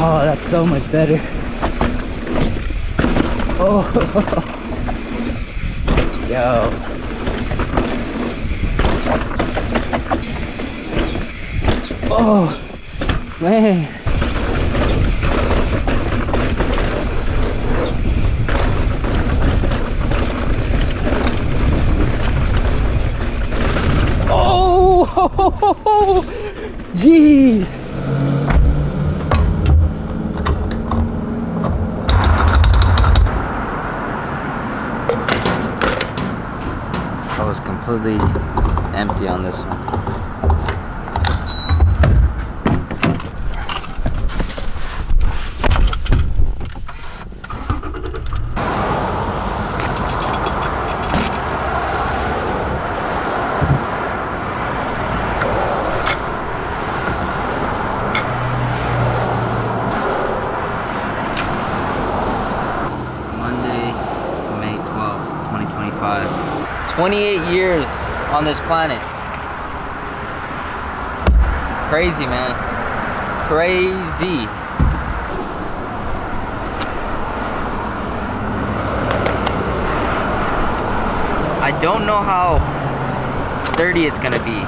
Oh, that's so much better. Oh, yo. Oh, man. Oh, jeez. I was completely empty on this one. Monday, May 12th, 2025. 28 years on this planet. Crazy, man. Crazy. I don't know how sturdy it's gonna be.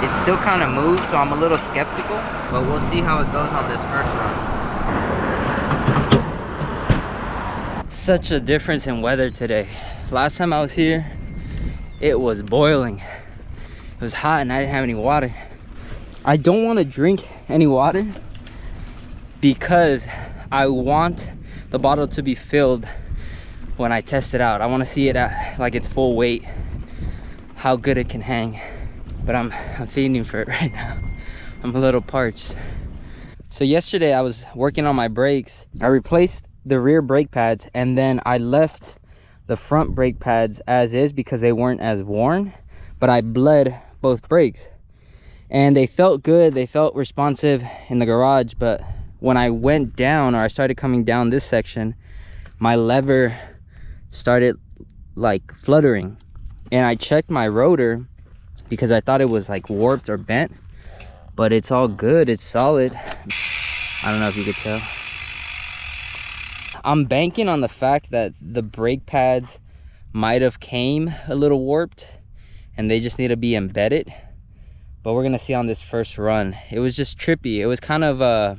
It still kind of moves, so I'm a little skeptical, but we'll see how it goes on this first run. Such a difference in weather today. Last time I was here, it was boiling. It was hot and I didn't have any water. I don't want to drink any water because I want the bottle to be filled when I test it out. I want to see it at like its full weight, how good it can hang. But I'm feeding for it right now. I'm a little parched. So yesterday I was working on my brakes. I replaced the rear brake pads and then I left the front brake pads as is because they weren't as worn, but I bled both brakes and they felt good. They felt responsive in the garage, but when I went down, or I started coming down this section, my lever started like fluttering, and I checked my rotor because I thought it was like warped or bent, but it's all good. It's solid. I don't know if you could tell. I'm banking on the fact that the brake pads might have came a little warped and they just need to be embedded, but we're gonna see on this first run. It was just trippy. It was kind of I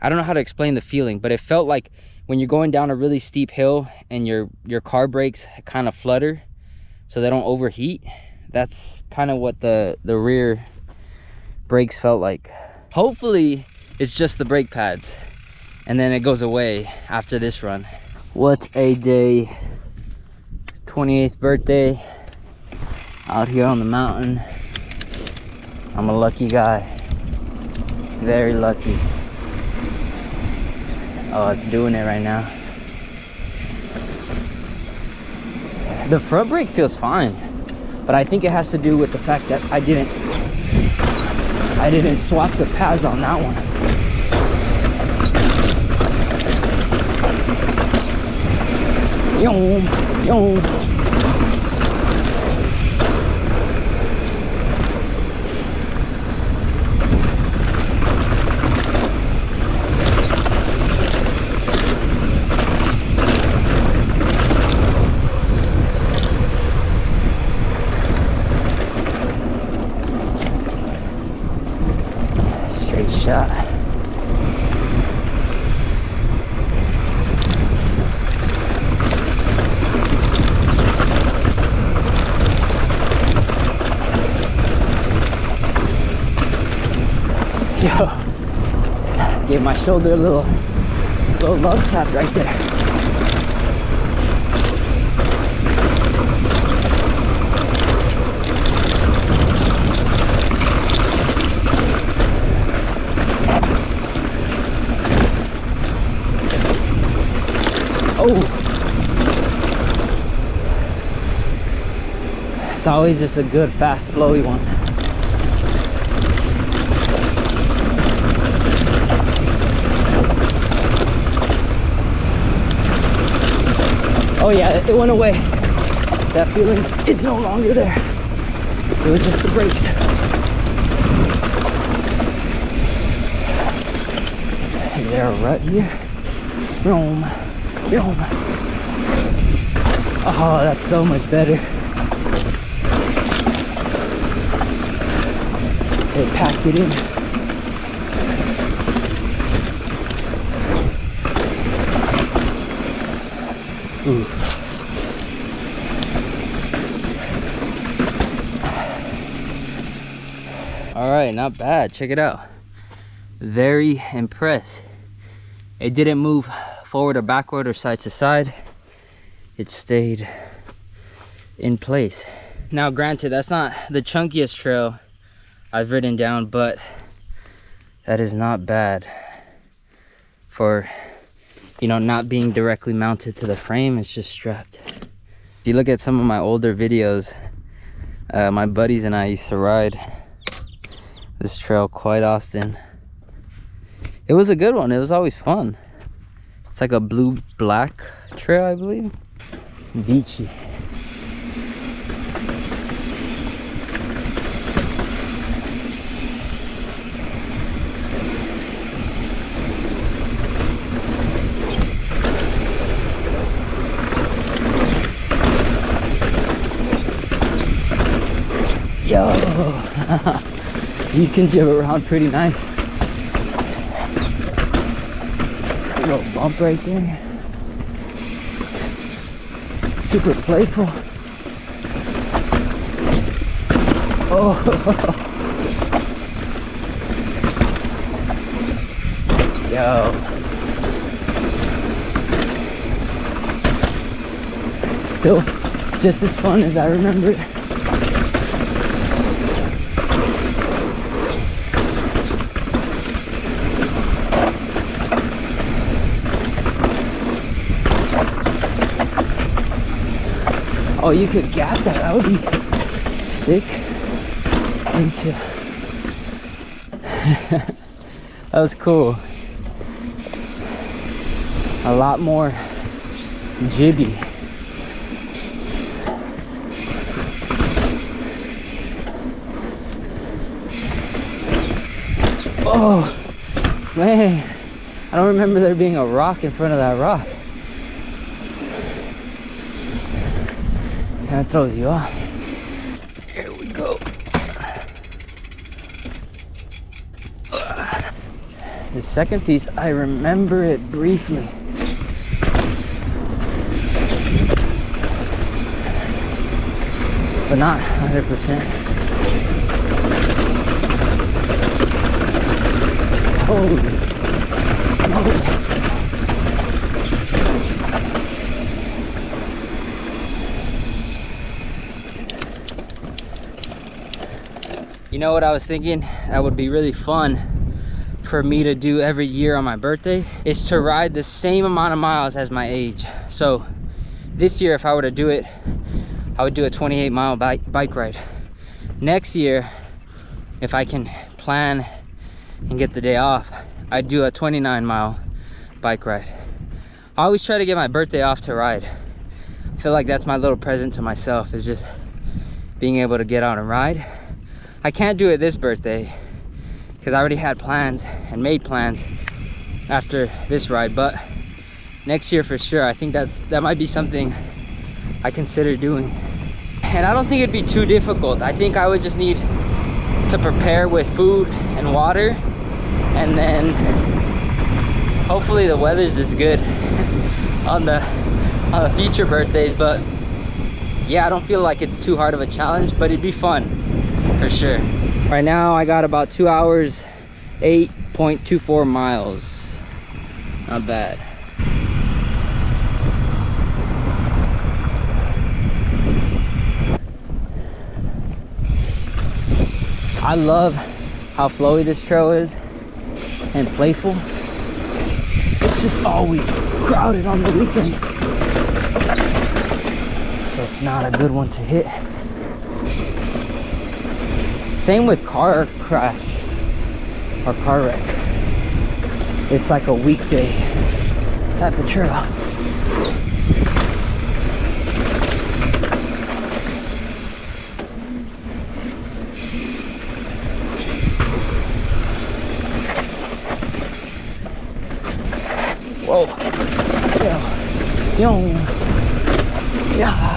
don't know how to explain the feeling, but it felt like when you're going down a really steep hill and your car brakes kind of flutter so they don't overheat. That's kind of what the rear brakes felt like. Hopefully it's just the brake pads and then it goes away after this run. What a day. 28th birthday out here on the mountain. I'm a lucky guy, very lucky. Oh, it's doing it right now. The front brake feels fine, but I think it has to do with the fact that I didn't swap the pads on that one. Yum, yum. Straight shot. Yo, gave my shoulder a little love tap right there. Oh, it's always just a good fast flowy one. Oh yeah, it went away. That feeling is no longer there. It was just the brakes. there a rut here? Boom, boom. Oh, that's so much better. They packed it in. Ooh. All right, not bad. Check it out. Very impressed. It didn't move forward or backward or side to side. It stayed in place. Now granted, that's not the chunkiest trail I've ridden down, but that is not bad for, you know, not being directly mounted to the frame. It's just strapped. If you look at some of my older videos, my buddies and I used to ride this trail quite often. It was a good one. It was always fun. It's like a blue-black trail, I believe. Beachy. Yo, you can jib around pretty nice. Little bump right there. Super playful. Oh, yo. Still just as fun as I remember it. Oh, you could gap that. That would be sick. That was cool. A lot more jibby. Oh, man. I don't remember there being a rock in front of that rock. That throws you off. Here we go. The second piece, I remember it briefly. But not 100%. Holy smokes. You know what I was thinking? That would be really fun for me to do every year on my birthday, is to ride the same amount of miles as my age. So this year, if I were to do it, I would do a 28-mile bike ride. Next year, if I can plan and get the day off, I'd do a 29-mile bike ride. I always try to get my birthday off to ride. I feel like that's my little present to myself, is just being able to get out and ride. I can't do it this birthday because I already had plans and made plans after this ride, but next year for sure. I think that might be something I consider doing. And I don't think it'd be too difficult. I think I would just need to prepare with food and water, and then hopefully the weather's this good on the future birthdays. But yeah, I don't feel like it's too hard of a challenge, but it'd be fun for sure. Right now I got about 2 hours, 8.24 miles. Not bad. I love how flowy this trail is and playful. It's just always crowded on the weekend, so it's not a good one to hit. Same with car crash or car wreck. It's like a weekday type of trail. Oh, yo, yeah.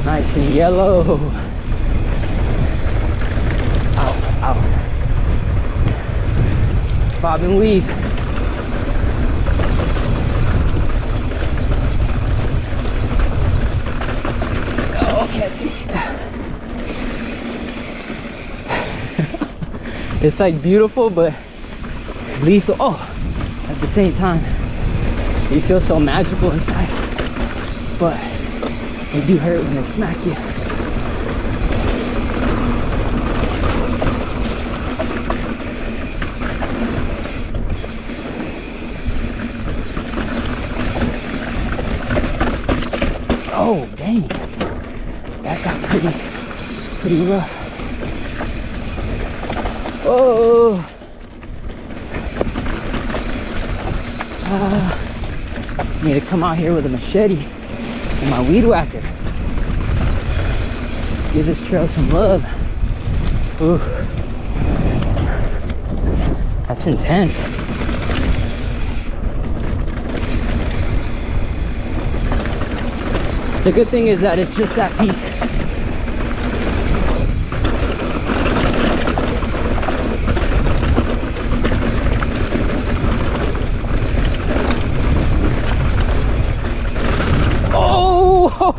Nice and yellow. Ow, ow. Bob and weave. Oh, can't see. It's like beautiful, but lethal. Oh, at the same time, you feel so magical inside, but they do hurt when they smack you. Oh, dang. That got pretty rough. Oh. Need to come out here with a machete and my weed whacker. Give this trail some love. Ooh. That's intense. The good thing is that it's just that piece.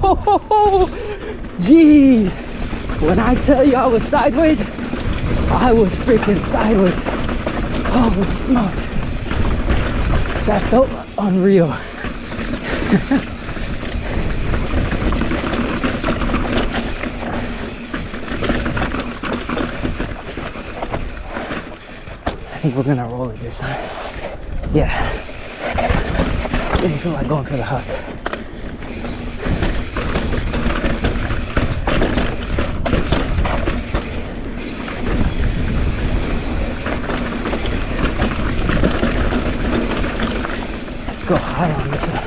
Oh, jeez. When I tell you I was sideways, I was freaking sideways. Holy smokes. That felt unreal. I think we're gonna roll it this time. Yeah. Didn't feel like going for the hug. Go high on this one.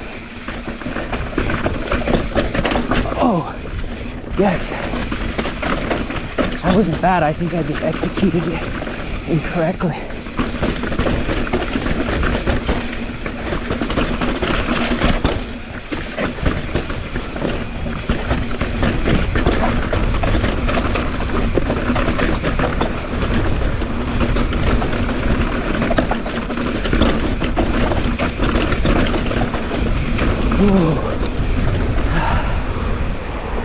Oh, yes. That wasn't bad. I think I just executed it incorrectly.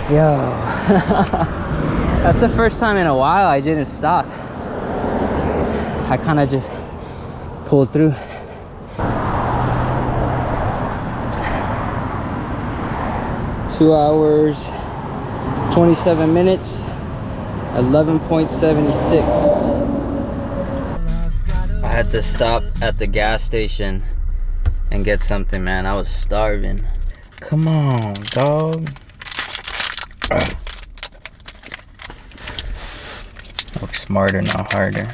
Yo, that's the first time in a while I didn't stop. I kind of just pulled through. Two hours, 27 minutes, 11.76. I had to stop at the gas station and get something, man. I was starving. Come on, dog. Work smarter, not harder.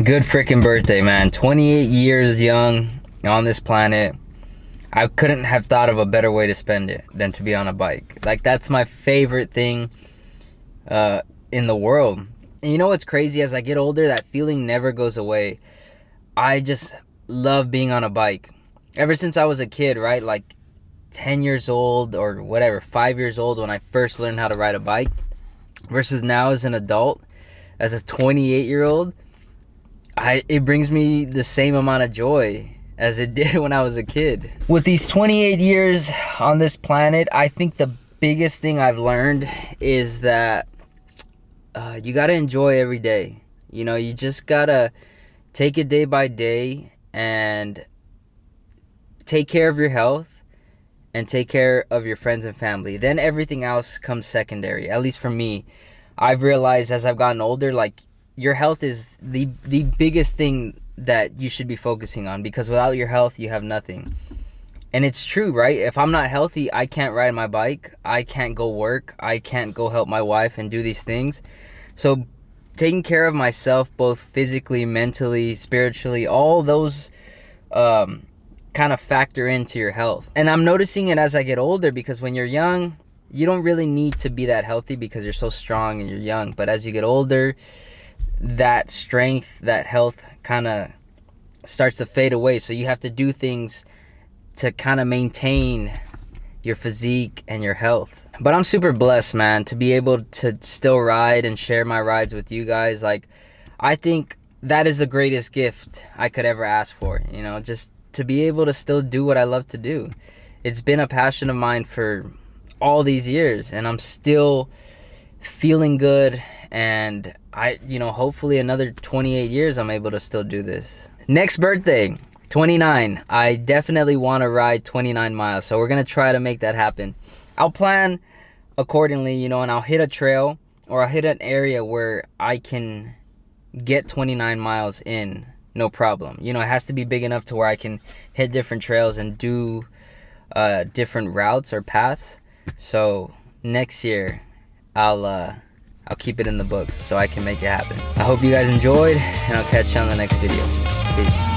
Good freaking birthday, man. 28 years young on this planet. I couldn't have thought of a better way to spend it than to be on a bike. Like, that's my favorite thing in the world. And you know what's crazy? As I get older, that feeling never goes away. I just love being on a bike. Ever since I was a kid, right? Like 10 years old or whatever, 5 years old when I first learned how to ride a bike, versus now as an adult, as a 28-year-old, it brings me the same amount of joy as it did when I was a kid. With these 28 years on this planet, I think the biggest thing I've learned is that you gotta enjoy every day. You know, you just gotta take it day by day and take care of your health and take care of your friends and family. Then everything else comes secondary. At least for me, I've realized as I've gotten older, like, your health is the biggest thing that you should be focusing on, because without your health, you have nothing. And it's true, right? If I'm not healthy, I can't ride my bike, I can't go work, I can't go help my wife and do these things. So taking care of myself, both physically, mentally, spiritually, all those kind of factor into your health. And I'm noticing it as I get older, because when you're young, you don't really need to be that healthy because you're so strong and you're young. But as you get older, that strength, that health kind of starts to fade away. So you have to do things to kind of maintain your physique and your health. But I'm super blessed, man, to be able to still ride and share my rides with you guys. Like, I think that is the greatest gift I could ever ask for, you know, just to be able to still do what I love to do. It's been a passion of mine for all these years, and I'm still feeling good. And hopefully another 28 years I'm able to still do this. Next birthday, 29. I definitely want to ride 29 miles. So we're going to try to make that happen. I'll plan accordingly, and I'll hit a trail, or I'll hit an area where I can get 29 miles in, no problem. It has to be big enough to where I can hit different trails and do different routes or paths. So next year, I'll keep it in the books so I can make it happen. I hope you guys enjoyed, and I'll catch you on the next video. Peace.